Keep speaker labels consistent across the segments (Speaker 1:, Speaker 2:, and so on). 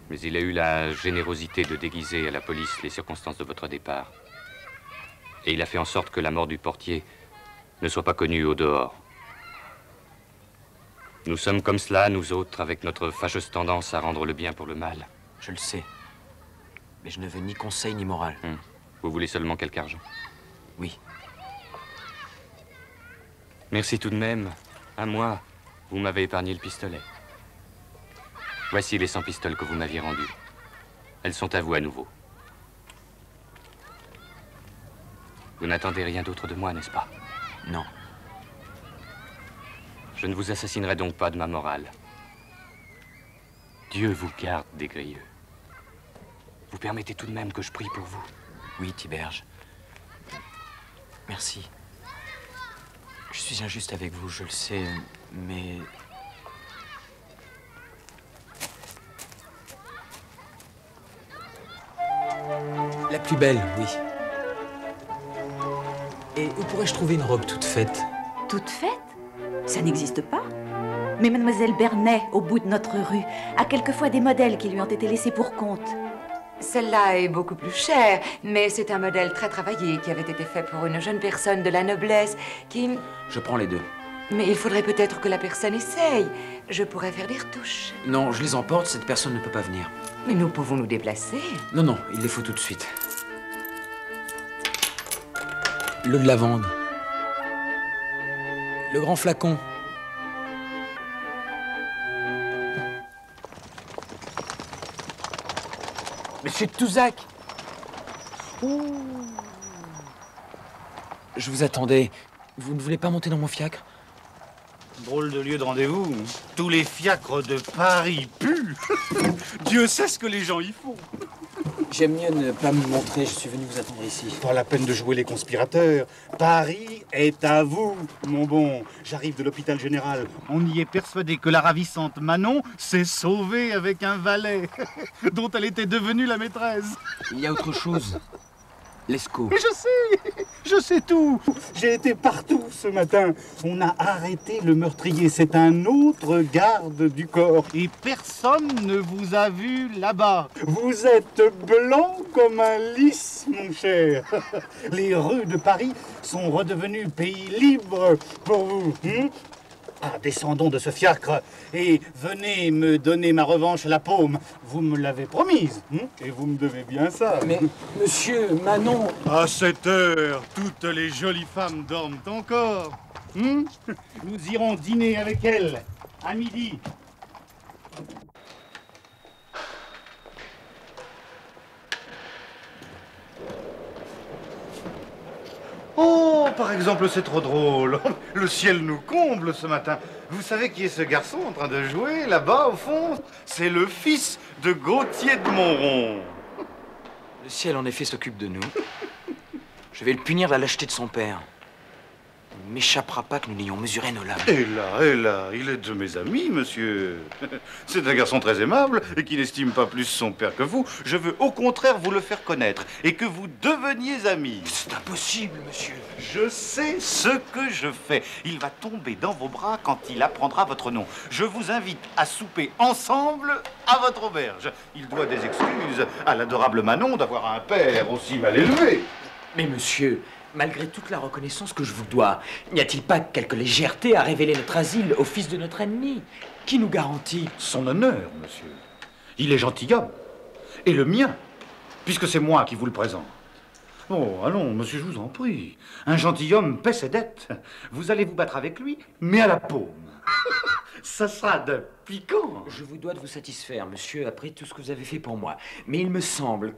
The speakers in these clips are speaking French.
Speaker 1: Mais il a eu la générosité de déguiser à la police les circonstances de votre départ. Et il a fait en sorte que la mort du portier ne soit pas connue au dehors. Nous sommes comme cela, nous autres, avec notre fâcheuse tendance à rendre le bien pour le mal.
Speaker 2: Je le sais. Mais je ne veux ni conseil ni morale.
Speaker 1: Vous voulez seulement quelque argent?
Speaker 2: Oui.
Speaker 1: Merci tout de même. À moi, vous m'avez épargné le pistolet. Voici les 100 pistoles que vous m'aviez rendues. Elles sont à vous à nouveau. Vous n'attendez rien d'autre de moi, n'est-ce pas?
Speaker 2: Non.
Speaker 1: Je ne vous assassinerai donc pas de ma morale. Dieu vous garde, Desgrieux. Vous permettez tout de même que je prie pour vous?
Speaker 2: Oui, Tiberge. Merci. Je suis injuste avec vous, je le sais, mais... La plus belle, oui. Et où pourrais-je trouver une robe toute faite?
Speaker 3: Toute faite? Ça n'existe pas. Mais mademoiselle Bernet, au bout de notre rue, a quelquefois des modèles qui lui ont été laissés pour compte.
Speaker 4: Celle-là est beaucoup plus chère, mais c'est un modèle très travaillé qui avait été fait pour une jeune personne de la noblesse qui...
Speaker 2: Je prends les deux.
Speaker 4: Mais il faudrait peut-être que la personne essaye. Je pourrais faire des retouches.
Speaker 2: Non, je les emporte, cette personne ne peut pas venir.
Speaker 4: Mais nous pouvons nous déplacer.
Speaker 2: Non, non, il les faut tout de suite. L'eau de lavande. Le grand flacon. Monsieur Touzac! Je vous attendais. Vous ne voulez pas monter dans mon fiacre?
Speaker 5: Drôle de lieu de rendez-vous. Tous les fiacres de Paris puent. Dieu sait ce que les gens y font.
Speaker 2: J'aime mieux ne pas me montrer, je suis venu vous attendre ici.
Speaker 5: Pas la peine de jouer les conspirateurs. Paris est à vous, mon bon. J'arrive de l'hôpital général. On y est persuadé que la ravissante Manon s'est sauvée avec un valet dont elle était devenue la maîtresse.
Speaker 2: Il y a autre chose. Lescaut.
Speaker 5: Mais je sais tout. J'ai été partout ce matin. On a arrêté le meurtrier. C'est un autre garde du corps. Et personne ne vous a vu là-bas. Vous êtes blanc comme un lys, mon cher. Les rues de Paris sont redevenues pays libres pour vous. Ah, descendons de ce fiacre et venez me donner ma revanche à la paume. Vous me l'avez promise, et vous me devez bien ça.
Speaker 2: Mais, monsieur, Manon...
Speaker 5: À cette heure, toutes les jolies femmes dorment encore. Nous irons dîner avec elles, à midi. Oh, par exemple, c'est trop drôle. Le ciel nous comble ce matin. Vous savez qui est ce garçon en train de jouer, là-bas, au fond? C'est le fils de Gauthier de Montrond.
Speaker 2: Le ciel, en effet, s'occupe de nous. Je vais le punir de la lâcheté de son père. Il ne m'échappera pas que nous n'ayons mesuré nos lames.
Speaker 5: Et là, il est de mes amis, monsieur. C'est un garçon très aimable et qui n'estime pas plus son père que vous. Je veux au contraire vous le faire connaître et que vous deveniez amis.
Speaker 2: C'est impossible, monsieur.
Speaker 5: Je sais ce que je fais. Il va tomber dans vos bras quand il apprendra votre nom. Je vous invite à souper ensemble à votre auberge. Il doit des excuses à l'adorable Manon d'avoir un père aussi mal élevé.
Speaker 2: Mais monsieur, malgré toute la reconnaissance que je vous dois, n'y a-t-il pas quelque légèreté à révéler notre asile au fils de notre ennemi? Qui nous garantit?
Speaker 5: Son honneur, monsieur. Il est gentilhomme. Et le mien, puisque c'est moi qui vous le présente. Oh, allons, monsieur, je vous en prie. Un gentilhomme paie ses dettes. Vous allez vous battre avec lui, mais à la paume. Ça sera de piquant.
Speaker 2: Je vous dois de vous satisfaire, monsieur, après tout ce que vous avez fait pour moi. Mais il me semble...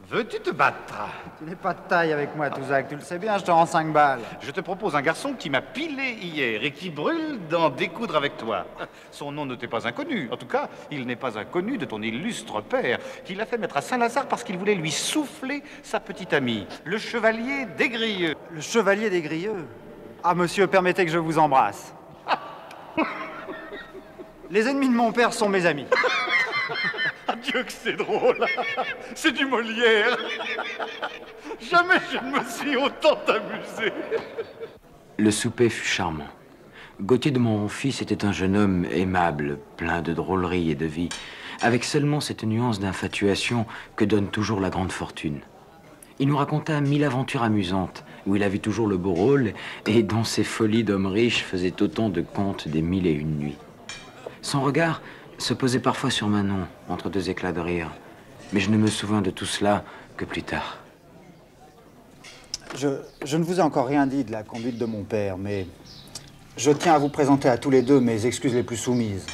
Speaker 5: Veux-tu te battre?
Speaker 6: Tu n'es pas de taille avec moi, Touzac. Tu le sais bien, je te rends 5 balles.
Speaker 5: Je te propose un garçon qui m'a pilé hier et qui brûle d'en découdre avec toi. Son nom ne t'est pas inconnu. En tout cas, il n'est pas inconnu de ton illustre père, qui l'a fait mettre à Saint-Lazare parce qu'il voulait lui souffler sa petite amie, le chevalier Desgrieux.
Speaker 6: Le chevalier des Grieux? Ah, monsieur, permettez que je vous embrasse. Les ennemis de mon père sont mes amis.
Speaker 5: Adieu que c'est drôle. C'est du Molière. Jamais je ne me suis autant amusé.
Speaker 2: Le souper fut charmant. Gauthier de mon fils était un jeune homme aimable, plein de drôlerie et de vie, avec seulement cette nuance d'infatuation que donne toujours la grande fortune. Il nous raconta 1000 aventures amusantes, où il avait toujours le beau rôle, et dont ses folies d'homme riche faisaient autant de contes des 1001 nuits. Son regard se posait parfois sur Manon, entre deux éclats de rire, mais je ne me souviens de tout cela que plus tard.
Speaker 6: Je ne vous ai encore rien dit de la conduite de mon père, mais je tiens à vous présenter à tous les deux mes excuses les plus soumises.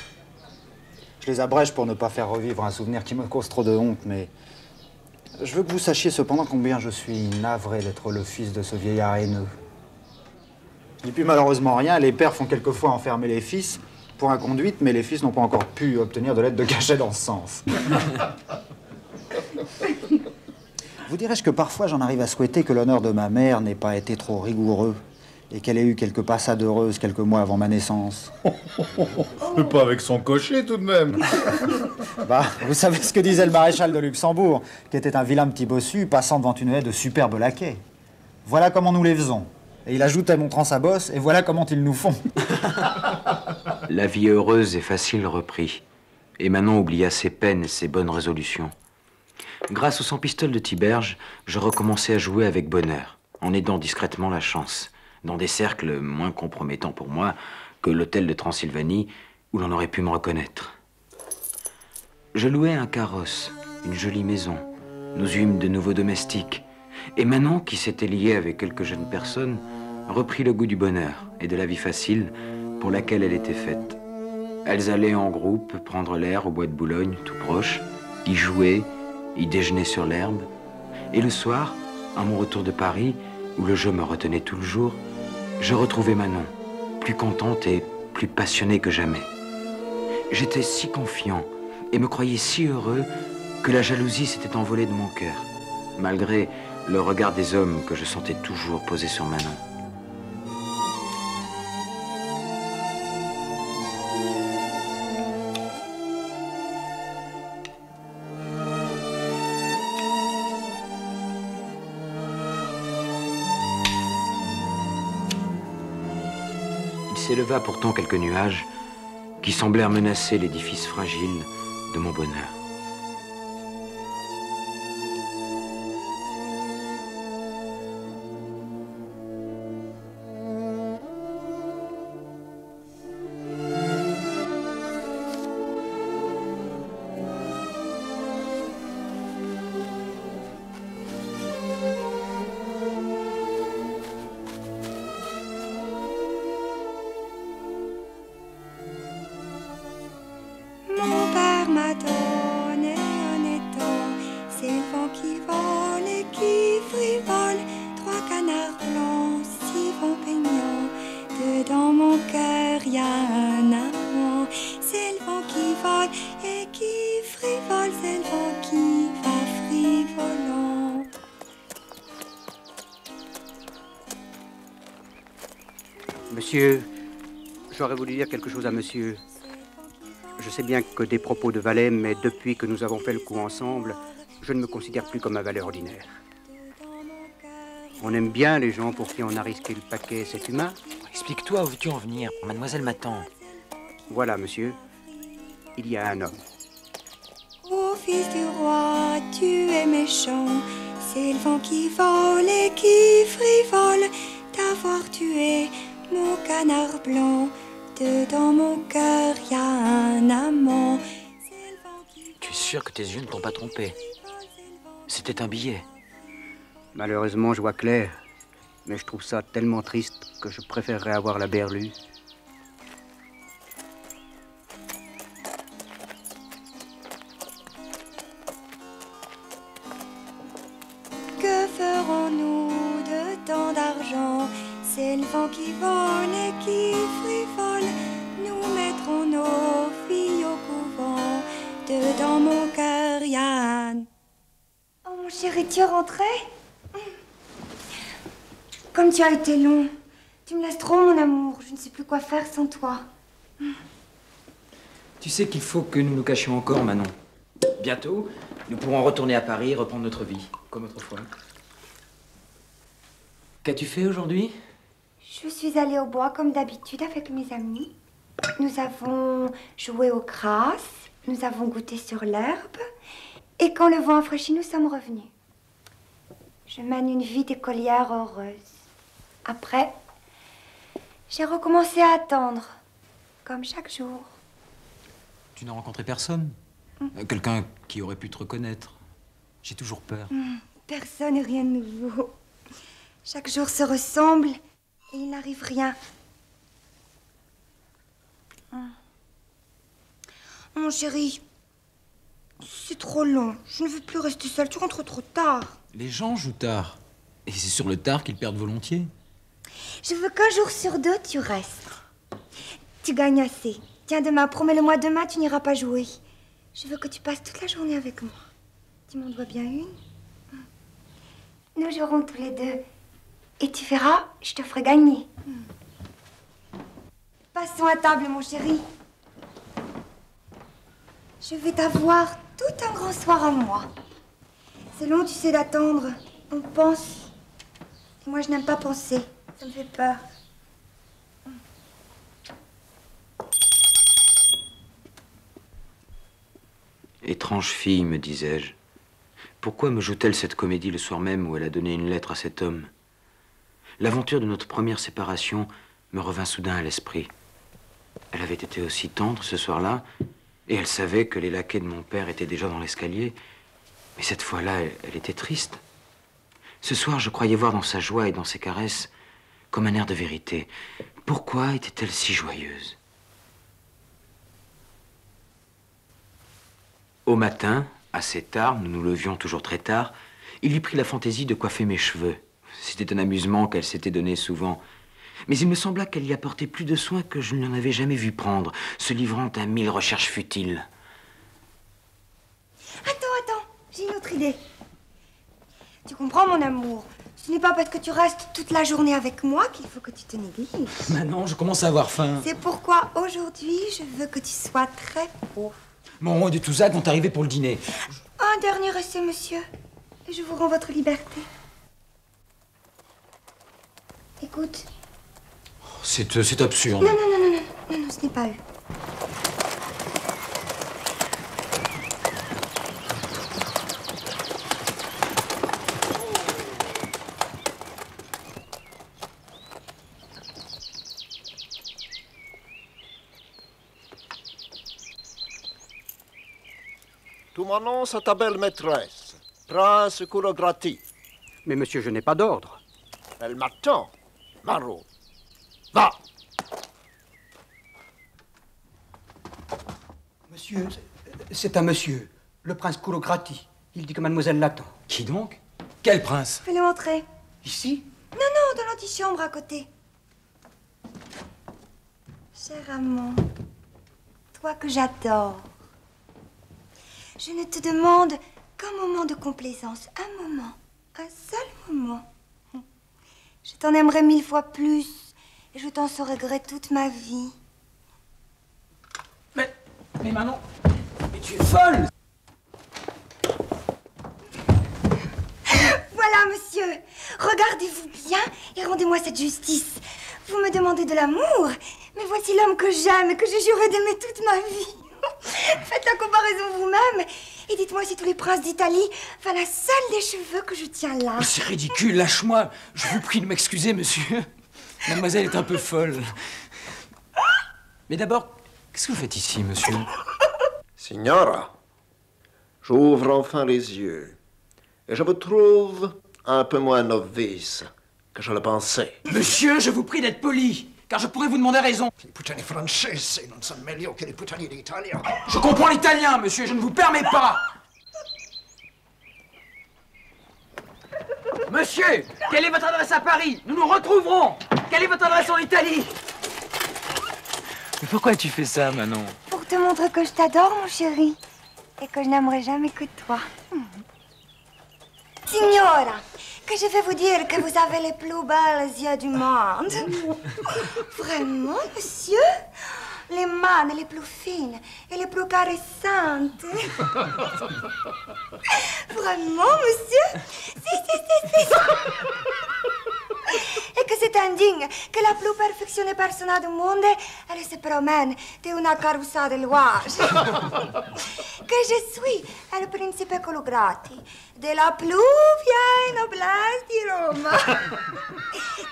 Speaker 6: Je les abrège pour ne pas faire revivre un souvenir qui me cause trop de honte, mais je veux que vous sachiez cependant combien je suis navré d'être le fils de ce vieillard haineux. Je dis plus malheureusement rien, les pères font quelquefois enfermer les fils pour inconduite, mais les fils n'ont pas encore pu obtenir de l'aide de cachet dans ce sens. Vous dirais-je que parfois j'en arrive à souhaiter que l'honneur de ma mère n'ait pas été trop rigoureux et qu'elle ait eu quelques passades heureuses quelques mois avant ma naissance.
Speaker 7: Mais pas avec son cocher tout de même.
Speaker 6: Bah, vous savez ce que disait le maréchal de Luxembourg, qui était un vilain petit bossu passant devant une haie de superbes laquais. Voilà comment nous les faisons. Et il ajoutait montrant sa bosse, et voilà comment ils nous font.
Speaker 2: La vie heureuse et facile reprit, et Manon oublia ses peines et ses bonnes résolutions. Grâce au 100 pistoles de Tiberge, je recommençai à jouer avec bonheur, en aidant discrètement la chance, dans des cercles moins compromettants pour moi que l'hôtel de Transylvanie, où l'on aurait pu me reconnaître. Je louai un carrosse, une jolie maison. Nous eûmes de nouveaux domestiques. Et Manon, qui s'était liée avec quelques jeunes personnes, reprit le goût du bonheur et de la vie facile pour laquelle elle était faite. Elles allaient en groupe prendre l'air au bois de Boulogne, tout proche, y jouer, y déjeuner sur l'herbe. Et le soir, à mon retour de Paris, où le jeu me retenait tout le jour, je retrouvais Manon, plus contente et plus passionnée que jamais. J'étais si confiant et me croyais si heureux que la jalousie s'était envolée de mon cœur, malgré le regard des hommes que je sentais toujours posé sur Manon. Il s'éleva pourtant quelques nuages qui semblèrent menacer l'édifice fragile de mon bonheur.
Speaker 8: Monsieur, j'aurais voulu dire quelque chose à monsieur. Je sais bien que des propos de valet, mais depuis que nous avons fait le coup ensemble, je ne me considère plus comme un valet ordinaire. On aime bien les gens pour qui on a risqué le paquet, c'est humain.
Speaker 2: Explique-toi où veux-tu en venir? Mademoiselle m'attend.
Speaker 8: Voilà, monsieur, il y a un homme.
Speaker 9: Ô fils du roi, tu es méchant, c'est le vent qui vole et qui frivole, t'avoir tué, mon canard blanc, dedans mon cœur y a un amant.
Speaker 2: Tu es sûr que tes yeux ne t'ont pas trompé? C'était un billet.
Speaker 8: Malheureusement, je vois clair, mais je trouve ça tellement triste que je préférerais avoir la berlue.
Speaker 9: Que ferons-nous de tant d'argent? C'est le vent qui vole et qui frivole. Nous mettrons nos filles au couvent. Dedans mon cœur y a un... Oh mon chéri, tu es rentré? Comme tu as été long. Tu me laisses trop, mon amour. Je ne sais plus quoi faire sans toi.
Speaker 2: Tu sais qu'il faut que nous nous cachions encore, Manon. Bientôt, nous pourrons retourner à Paris et reprendre notre vie, comme autrefois. Qu'as-tu fait aujourd'hui?
Speaker 9: Je suis allée au bois comme d'habitude avec mes amis. Nous avons joué aux crasses, nous avons goûté sur l'herbe. Et quand le vent a fraîchi, nous sommes revenus. Je mène une vie d'écolière heureuse. Après, j'ai recommencé à attendre, comme chaque jour.
Speaker 2: Tu n'as rencontré personne? Quelqu'un qui aurait pu te reconnaître? J'ai toujours peur.
Speaker 9: Personne et rien de nouveau. Chaque jour se ressemble et il n'arrive rien. Mon chéri, c'est trop long. Je ne veux plus rester seule. Tu rentres trop tard.
Speaker 2: Les gens jouent tard. Et c'est sur le tard qu'ils perdent volontiers.
Speaker 9: Je veux qu'un jour sur deux, tu restes. Tu gagnes assez. Tiens, demain, promets-le-moi, demain, tu n'iras pas jouer. Je veux que tu passes toute la journée avec moi. Tu m'en dois bien une. Nous jouerons tous les deux. Et tu verras, je te ferai gagner. Passons à table, mon chéri. Je vais t'avoir tout un grand soir à moi. C'est long, tu sais, d'attendre. On pense. Et moi, je n'aime pas penser. Ça me fait peur.
Speaker 2: Étrange fille, me disais-je. Pourquoi me joue-t-elle cette comédie le soir même où elle a donné une lettre à cet homme? L'aventure de notre première séparation me revint soudain à l'esprit. Elle avait été aussi tendre ce soir-là, et elle savait que les laquais de mon père étaient déjà dans l'escalier. Mais cette fois-là, elle était triste. Ce soir, je croyais voir dans sa joie et dans ses caresses comme un air de vérité. Pourquoi était-elle si joyeuse? Au matin, assez tard, nous nous levions toujours très tard, il lui prit la fantaisie de coiffer mes cheveux. C'était un amusement qu'elle s'était donné souvent. Mais il me sembla qu'elle y apportait plus de soin que je ne l'en avais jamais vu prendre, se livrant à 1000 recherches futiles.
Speaker 9: Attends, j'ai une autre idée. Tu comprends, mon amour? Ce n'est pas parce que tu restes toute la journée avec moi qu'il faut que tu te négliges.
Speaker 2: Maintenant, je commence à avoir faim.
Speaker 9: C'est pourquoi aujourd'hui, je veux que tu sois très beau.
Speaker 2: Moreau et de Touzac vont arriver pour le dîner.
Speaker 9: Un dernier essai, monsieur. Et je vous rends votre liberté. Écoute.
Speaker 2: C'est absurde.
Speaker 9: Non, ce n'est pas eux.
Speaker 10: Tu m'annonces à ta belle maîtresse, Prince Kouroglati.
Speaker 8: Mais monsieur, je n'ai pas d'ordre.
Speaker 10: Elle m'attend, Marot. Va!
Speaker 8: Monsieur, c'est un monsieur, le prince Kouroglati. Il dit que mademoiselle l'attend.
Speaker 2: Qui donc? Quel prince?
Speaker 9: Fais-le entrer.
Speaker 8: Ici?
Speaker 9: Non, dans l'antichambre à côté. Cher amant, toi que j'adore, je ne te demande qu'un moment de complaisance, un moment, un seul moment. Je t'en aimerai 1000 fois plus et je t'en saurai gré toute ma vie.
Speaker 2: Mais Manon, mais tu es folle!
Speaker 9: Voilà, monsieur, regardez-vous bien et rendez-moi cette justice. Vous me demandez de l'amour, mais voici l'homme que j'aime et que je jurerai d'aimer toute ma vie. Faites la comparaison vous-même et dites-moi si tous les princes d'Italie valent la seule des cheveux que je tiens là.
Speaker 2: Mais c'est ridicule, lâche-moi. Je vous prie de m'excuser, monsieur. Mademoiselle est un peu folle. Mais d'abord, qu'est-ce que vous faites ici, monsieur?
Speaker 10: Signora, j'ouvre enfin les yeux et je me trouve un peu moins novice que je le pensais.
Speaker 2: Monsieur, je vous prie d'être poli, car je pourrais vous demander raison.
Speaker 10: Les puttani francesi non sono meglio che les puttani d'Italia.
Speaker 2: Je comprends l'italien, monsieur, je ne vous permets pas. Monsieur, quelle est votre adresse à Paris? Nous nous retrouverons. Quelle est votre adresse en Italie? Mais pourquoi tu fais ça, Manon?
Speaker 9: Pour te montrer que je t'adore, mon chéri, et que je n'aimerai jamais que toi. Signora, que je vais vous dire que vous avez les plus belles yeux du monde. Vraiment, monsieur? Les mains les plus fines et les plus caressantes. Vraiment, monsieur? Si. Et que c'est est indigne que la plus perfectionnée personne du monde, elle se promène de una carrossa de louanges. Que je suis el principe Colograti, de la plus vieille noblesse di Roma.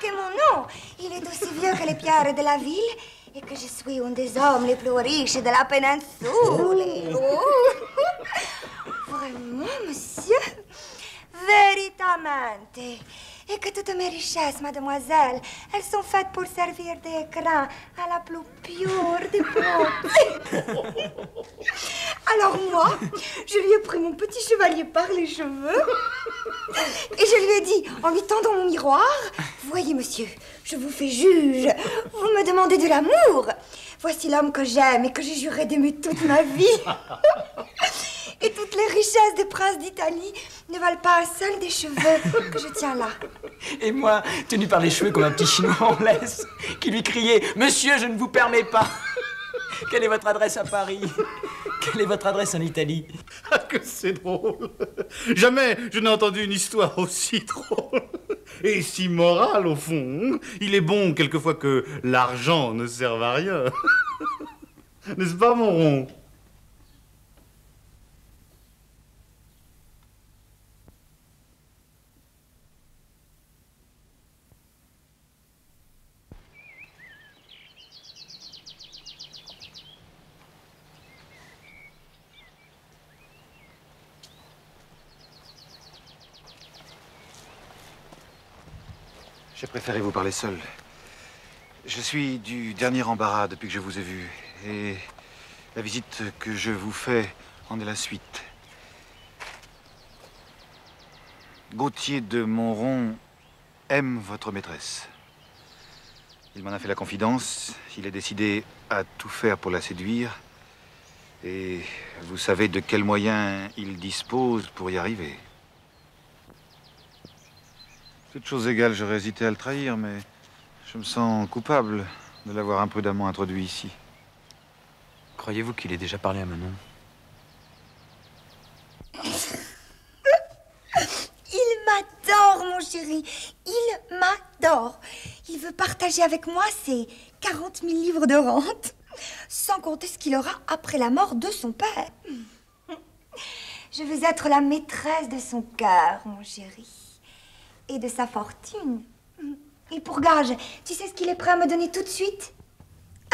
Speaker 9: Que mon nom, il est aussi vieux que les pierres de la ville, et que je suis un des hommes les plus riches de la péninsule. Oh. Vraiment, monsieur? Véritablement. Et que toutes mes richesses, mademoiselle, elles sont faites pour servir d'écran à la plus pure des beautés. Alors moi, je lui ai pris mon petit chevalier par les cheveux et je lui ai dit, en lui tendant mon miroir, « Voyez, monsieur, je vous fais juge. Vous me demandez de l'amour. Voici l'homme que j'aime et que j'ai juré d'aimer toute ma vie. » Et toutes les richesses des princes d'Italie ne valent pas un seul des cheveux que je tiens là.
Speaker 2: Et moi, tenu par les cheveux comme un petit chinois en laisse, qui lui criait « Monsieur, je ne vous permets pas !» Quelle est votre adresse à Paris? Quelle est votre adresse en Italie?
Speaker 5: Ah, que c'est drôle! Jamais je n'ai entendu une histoire aussi drôle et si morale au fond. Il est bon quelquefois que l'argent ne serve à rien. N'est-ce pas, mon rond?
Speaker 11: J'ai préféré vous parler seul. Je suis du dernier embarras depuis que je vous ai vu. Et la visite que je vous fais en est la suite. Gauthier de Montrond aime votre maîtresse. Il m'en a fait la confidence. Il est décidé à tout faire pour la séduire. Et vous savez de quels moyens il dispose pour y arriver. Toute chose égale, j'aurais hésité à le trahir, mais je me sens coupable de l'avoir imprudemment introduit ici.
Speaker 2: Croyez-vous qu'il ait déjà parlé à Manon?
Speaker 9: Il m'adore, mon chéri. Il m'adore. Il veut partager avec moi ses 40 000 livres de rente, sans compter ce qu'il aura après la mort de son père. Je veux être la maîtresse de son cœur, mon chéri. Et de sa fortune. Et pour gage, tu sais ce qu'il est prêt à me donner tout de suite?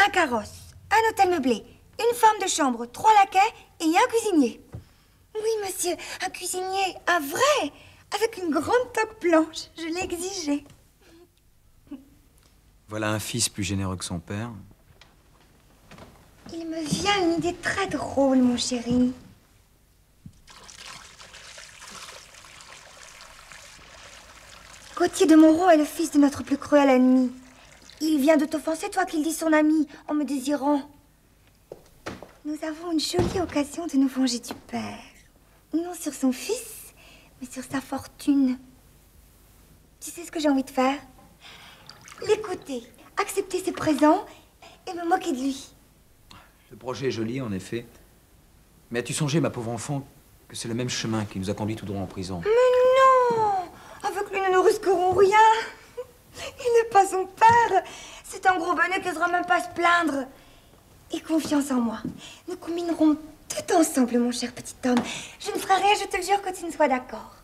Speaker 9: Un carrosse, un hôtel meublé, une femme de chambre, 3 laquais et un cuisinier. Oui, monsieur, un cuisinier, un vrai, avec une grande toque blanche. Je l'ai exigé.
Speaker 2: Voilà un fils plus généreux que son père.
Speaker 9: Il me vient une idée très drôle, mon chéri. Gauthier de Montrond est le fils de notre plus cruel ennemi. Il vient de t'offenser, toi qu'il dit son ami, en me désirant. Nous avons une jolie occasion de nous venger du père. Non sur son fils, mais sur sa fortune. Tu sais ce que j'ai envie de faire? L'écouter, accepter ses présents et me moquer de lui.
Speaker 2: Le projet est joli, en effet. Mais as-tu songé, ma pauvre enfant, que c'est le même chemin qui nous a conduits tout droit en prison?
Speaker 9: Mais non! Avec lui, nous ne risquerons rien. Il n'est pas son père. C'est un gros bonnet qui n'osera même pas se plaindre. Aie confiance en moi. Nous combinerons tout ensemble, mon cher petit homme. Je ne ferai rien, je te le jure, que tu ne sois d'accord.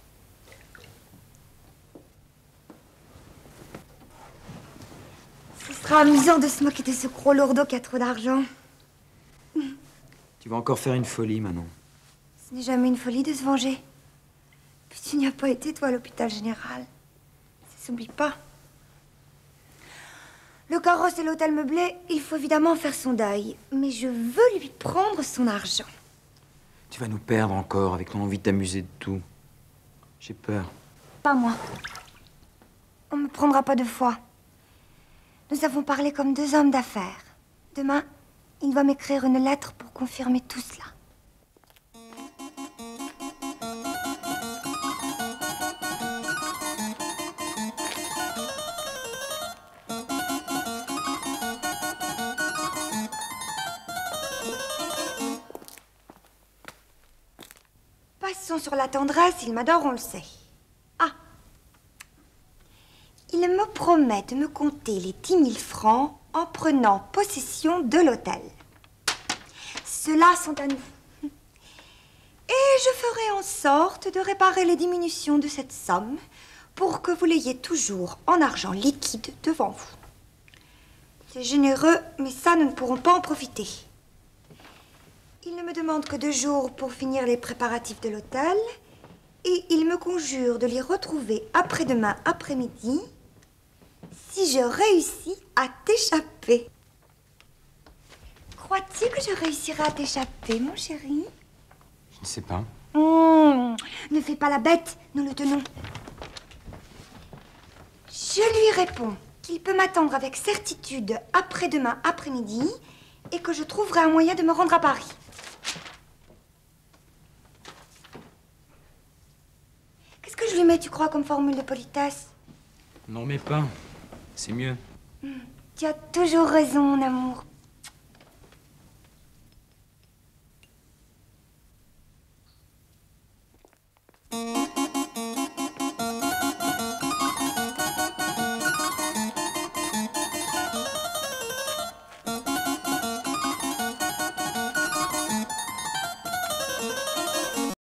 Speaker 9: Ce sera amusant de se moquer de ce gros lourdeau qui a trop d'argent.
Speaker 2: Tu vas encore faire une folie, Manon.
Speaker 9: Ce n'est jamais une folie de se venger. Puis tu n'y as pas été, toi, à l'hôpital général. Ça s'oublie pas. Le carrosse et l'hôtel meublé, il faut évidemment faire son deuil. Mais je veux lui prendre son argent.
Speaker 2: Tu vas nous perdre encore avec ton envie de t'amuser de tout. J'ai peur.
Speaker 9: Pas moi. On me prendra pas 2 fois. Nous avons parlé comme 2 hommes d'affaires. Demain, il va m'écrire une lettre pour confirmer tout cela. Passons sur la tendresse, il m'adore, on le sait. Ah! Il me promets de me compter les 10 000 francs en prenant possession de l'hôtel. Ceux-là sont à nous. Et je ferai en sorte de réparer les diminutions de cette somme pour que vous l'ayez toujours en argent liquide devant vous. C'est généreux, mais ça, nous ne pourrons pas en profiter. Il ne me demande que 2 jours pour finir les préparatifs de l'hôtel et il me conjure de l'y retrouver après-demain après-midi si je réussis à t'échapper. Crois-tu que je réussirai à t'échapper, mon chéri?
Speaker 2: Je ne sais pas.
Speaker 9: Ne fais pas la bête, nous le tenons. Je lui réponds qu'il peut m'attendre avec certitude après-demain après-midi et que je trouverai un moyen de me rendre à Paris. Qu'est-ce que je lui mets, tu crois, comme formule de politesse?
Speaker 2: Non, mais pas. C'est mieux.
Speaker 9: Tu as toujours raison, mon amour.